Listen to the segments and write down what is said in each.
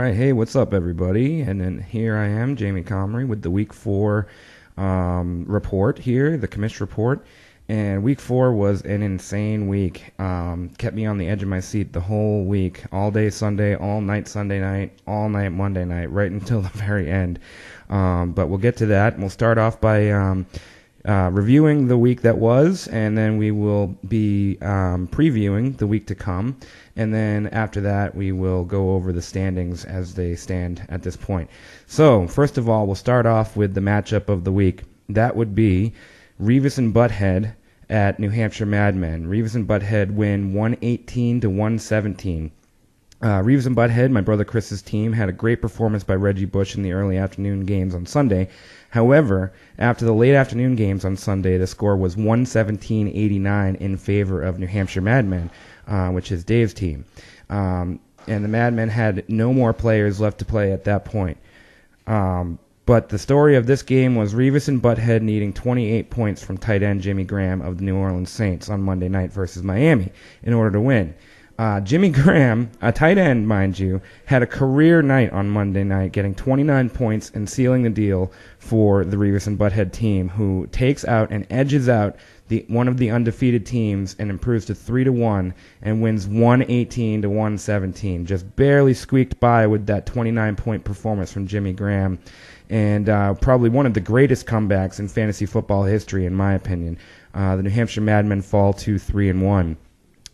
right, hey, what's up, everybody? And then here I am, Jamie Comrie, with the Week 4 report here, the Commish report. And Week 4 was an insane week. Kept me on the edge of my seat the whole week, all day Sunday, all night Sunday night, all night Monday night, right until the very end. But we'll get to that. And we'll start off by reviewing the week that was, and then we will be previewing the week to come. And then after that, we will go over the standings as they stand at this point. So, first of all, we'll start off with the matchup of the week. That would be Revis and Butthead at New Hampshire Madmen. Revis and Butthead win 118-117. Revis and Butthead, my brother Chris's team, had a great performance by Reggie Bush in the early afternoon games on Sunday. However, after the late afternoon games on Sunday, the score was 117-89 in favor of New Hampshire Madmen, which is Dave's team. And the Madmen had no more players left to play at that point. But the story of this game was Revis and Butthead needing 28 points from tight end Jimmy Graham of the New Orleans Saints on Monday night versus Miami in order to win. Jimmy Graham, a tight end, mind you, had a career night on Monday night, getting 29 points and sealing the deal for the Revis and Butthead team, who takes out and edges out one of the undefeated teams and improves to 3-1 and wins 118-117. Just barely squeaked by with that 29-point performance from Jimmy Graham, and probably one of the greatest comebacks in fantasy football history, in my opinion. The New Hampshire Madmen fall to 3-1.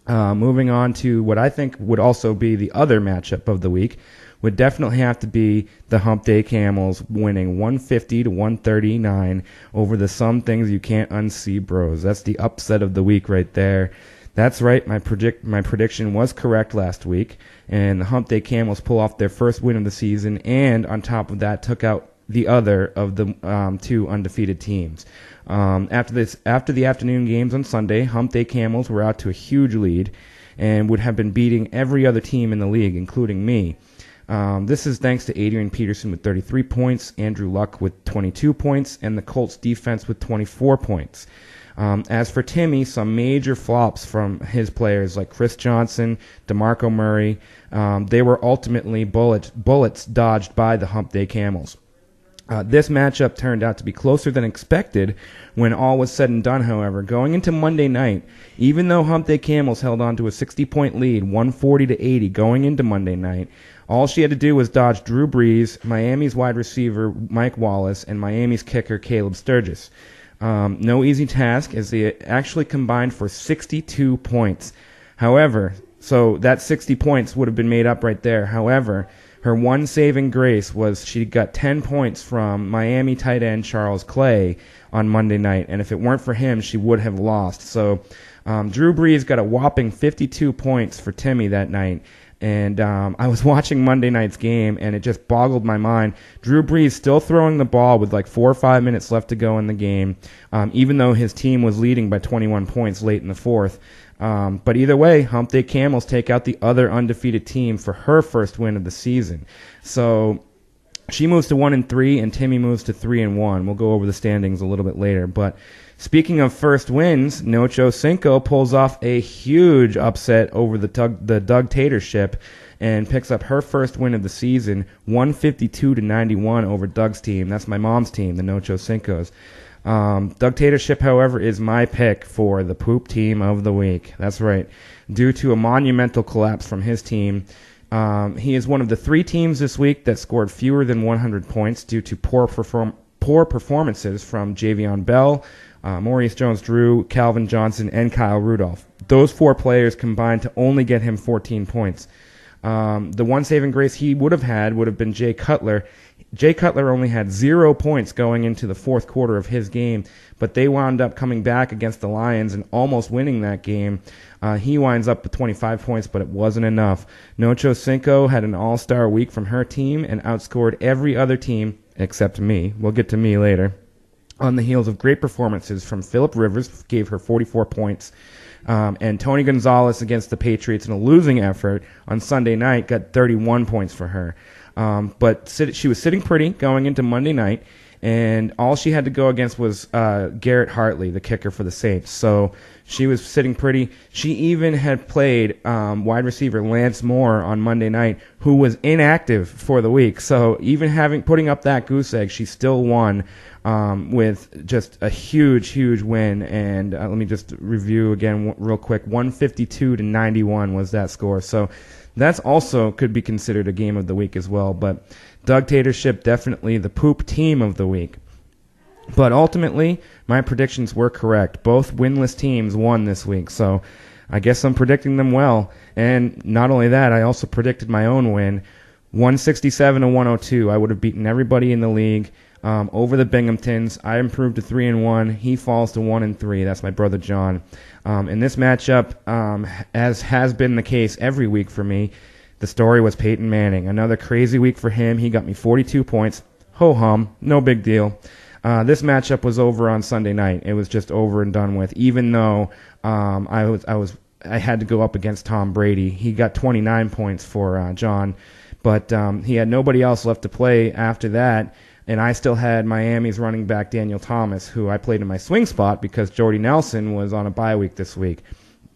Moving on to what I think would also be the other matchup of the week would definitely have to be the Hump Day Camels winning 150-139 over the Some Things You Can't Unsee Bros. That's the upset of the week right there. That's right, my prediction was correct last week, and the Hump Day Camels pull off their first win of the season, and on top of that took out the other of the two undefeated teams. After the afternoon games on Sunday, Hump Day Camels were out to a huge lead and would have been beating every other team in the league, including me. This is thanks to Adrian Peterson with 33 points, Andrew Luck with 22 points, and the Colts defense with 24 points. As for Timmy, some major flops from his players like Chris Johnson, DeMarco Murray, they were ultimately bullets dodged by the Hump Day Camels. This matchup turned out to be closer than expected when all was said and done, however. Going into Monday night, even though Hump Day Camels held on to a 60-point lead, 140-80 going into Monday night, all she had to do was dodge Drew Brees, Miami's wide receiver Mike Wallace, and Miami's kicker Caleb Sturgis. No easy task, as they actually combined for 62 points. However, so that 60 points would have been made up right there. However, her one saving grace was she got 10 points from Miami tight end Charles Clay on Monday night, and if it weren't for him, she would have lost. So Drew Brees got a whopping 52 points for Timmy that night, and I was watching Monday night's game, and it just boggled my mind. Drew Brees still throwing the ball with like 4 or 5 minutes left to go in the game, even though his team was leading by 21 points late in the fourth. But either way, Hump Day Camels take out the other undefeated team for her first win of the season. So she moves to 1-3, and Timmy moves to 3-1. We'll go over the standings a little bit later. But speaking of first wins, Nocho Cinco pulls off a huge upset over the Doug Tater ship and picks up her first win of the season, 152-91 over Doug's team. That's my mom's team, the Nocho Cincos. Doug Tatership, however, is my pick for the poop team of the week. That's right. Due to a monumental collapse from his team, he is one of the 3 teams this week that scored fewer than 100 points due to poor performances from Javion Bell, Maurice Jones-Drew, Calvin Johnson, and Kyle Rudolph. Those 4 players combined to only get him 14 points. The one saving grace he would have been Jay Cutler. Jay Cutler only had 0 points going into the fourth quarter of his game, but they wound up coming back against the Lions and almost winning that game. He winds up with 25 points, but it wasn't enough. Nocho Cinco had an all-star week from her team and outscored every other team except me. We'll get to me later. On the heels of great performances from Phillip Rivers, gave her 44 points, and Tony Gonzalez against the Patriots in a losing effort on Sunday night got 31 points for her. But she was sitting pretty going into Monday night, and all she had to go against was Garrett Hartley, the kicker for the Saints. So she was sitting pretty. She even had played wide receiver Lance Moore on Monday night, who was inactive for the week. So even putting up that goose egg, she still won with just a huge win. And let me just review again real quick. 152-91 was that score. So that's also could be considered a game of the week as well. But Doug Tatership, definitely the poop team of the week. But ultimately, my predictions were correct. Both winless teams won this week, so I guess I'm predicting them well. And not only that, I also predicted my own win, 167-102. I would have beaten everybody in the league over the Binghamtons. I improved to 3-1. He falls to 1-3. That's my brother John. In this matchup, as has been the case every week for me, the story was Peyton Manning. Another crazy week for him. He got me 42 points. Ho-hum, no big deal. This matchup was over on Sunday night. It was just over and done with. Even though I had to go up against Tom Brady. He got 29 points for John, but he had nobody else left to play after that. And I still had Miami's running back Daniel Thomas, who I played in my swing spot because Jordy Nelson was on a bye week this week.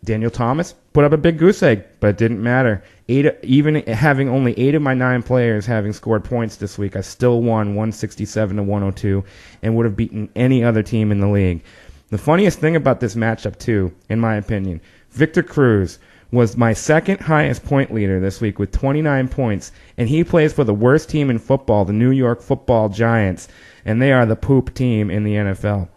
Daniel Thomas put up a big goose egg, but it didn't matter. Even having only 8 of my 9 players having scored points this week, I still won 167-102 and would have beaten any other team in the league. The funniest thing about this matchup, too, in my opinion, Victor Cruz was my second highest point leader this week with 29 points, and he plays for the worst team in football, the New York Football Giants, and they are the poop team in the NFL.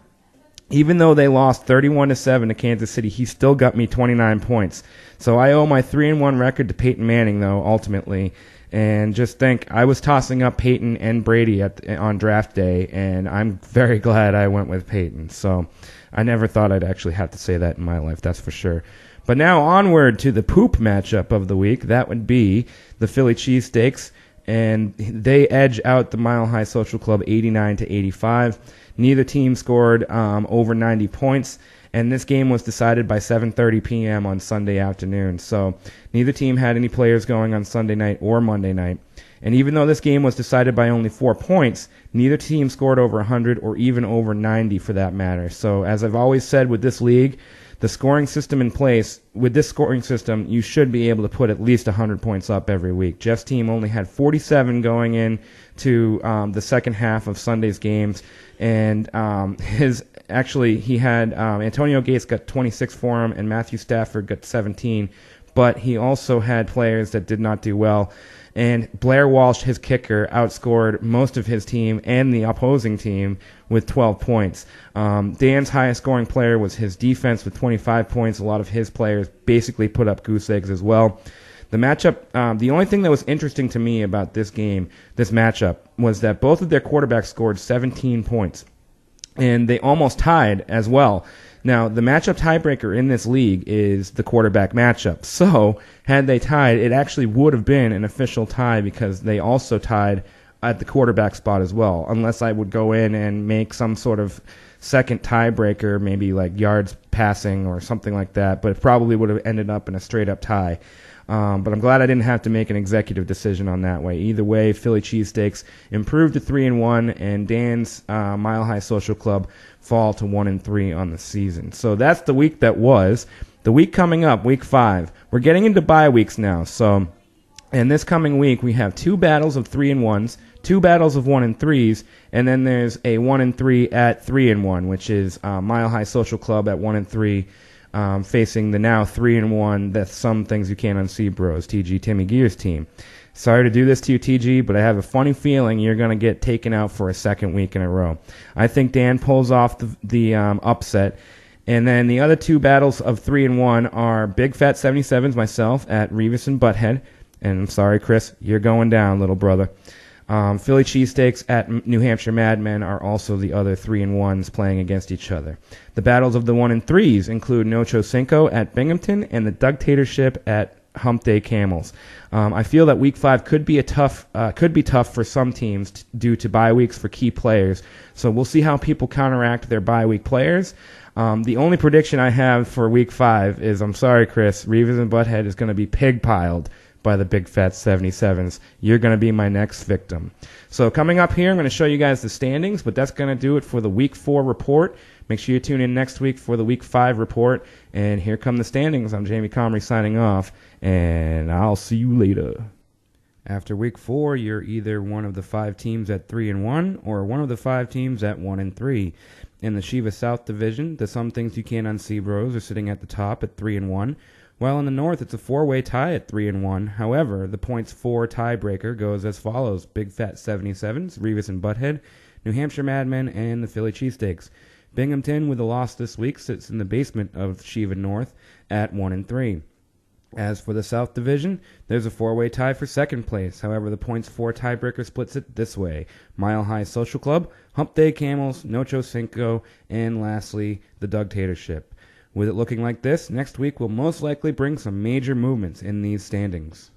Even though they lost 31-7 to Kansas City, he still got me 29 points. So I owe my 3-1 record to Peyton Manning, though, ultimately. And just think, I was tossing up Peyton and Brady on draft day, and I'm very glad I went with Peyton. So I never thought I'd actually have to say that in my life, that's for sure. But now onward to the poop matchup of the week. That would be the Philly Cheesesteaks, and they edge out the Mile High Social Club 89-85. Neither team scored over 90 points, and this game was decided by 7:30 p.m. on Sunday afternoon. So neither team had any players going on Sunday night or Monday night. And even though this game was decided by only 4 points, neither team scored over 100 or even over 90 for that matter. So as I've always said with this league, the scoring system in place, with this scoring system, you should be able to put at least 100 points up every week. Jeff's team only had 47 going in to the second half of Sunday's games, and he had Antonio Gates got 26 for him, and Matthew Stafford got 17, but he also had players that did not do well. And Blair Walsh, his kicker, outscored most of his team and the opposing team with 12 points. Dan's highest scoring player was his defense with 25 points. A lot of his players basically put up goose eggs as well. The matchup, the only thing that was interesting to me about this matchup, was that both of their quarterbacks scored 17 points. And they almost tied as well. Now, the matchup tiebreaker in this league is the quarterback matchup. So, had they tied, it actually would have been an official tie because they also tied at the quarterback spot as well, unless I would go in and make some sort of second tiebreaker, maybe like yards passing or something like that, but it probably would have ended up in a straight-up tie. But I'm glad I didn't have to make an executive decision on that way. Either way, Philly Cheesesteaks improved to 3-1, and Dan's Mile High Social Club fall to 1-3 on the season. So that's the week that was. The week coming up, week 5, we're getting into bye weeks now. So, and this coming week, we have 2 battles of 3-1s, 2 battles of 1-3s, and then there's a 1-3 at 3-1, which is Mile High Social Club at 1-3. Facing the now 3-1, that's Some Things You Can't Unsee Bros, TG Timmy Gear's team. Sorry to do this to you, TG, but I have a funny feeling you're going to get taken out for a second week in a row. I think Dan pulls off the upset. And then the other 2 battles of 3-1 are Big Fat 77s, myself, at Revis and Butthead. And I'm sorry, Chris, you're going down, little brother. Philly Cheesesteaks at New Hampshire Madmen are also the other 3-1s playing against each other. The battles of the 1-3s include Nocho Cinco at Binghamton and the Doug Tatership at Hump Day Camels. I feel that Week 5 could be tough for some teams due to bye weeks for key players. So we'll see how people counteract their bye week players. The only prediction I have for Week 5 is, I'm sorry, Chris, Revis and Butthead is going to be pig-piled by the Big Fat 77s. You're going to be my next victim. So coming up here, I'm going to show you guys the standings, but that's going to do it for the Week 4 report. Make sure you tune in next week for the Week 5 report. And here come the standings. I'm Jamie Comrie signing off, and I'll see you later. After Week 4, you're either one of the 5 teams at 3-1 or one of the 5 teams at 1-3. In the Shiva South Division, the Some Things You Can't Unsee Bros are sitting at the top at 3-1. While in the North, it's a 4-way tie at 3-1. However, the points 4 tiebreaker goes as follows: Big Fat 77s, Revis and Butthead, New Hampshire Madmen, and the Philly Cheesesteaks. Binghamton, with a loss this week, sits in the basement of Shiva North at 1-3. As for the South Division, there's a 4-way tie for second place. However, the points 4 tiebreaker splits it this way: Mile High Social Club, Hump Day Camels, Nocho Cinco, and lastly, the Dugtatorship. With it looking like this, next week will most likely bring some major movements in these standings.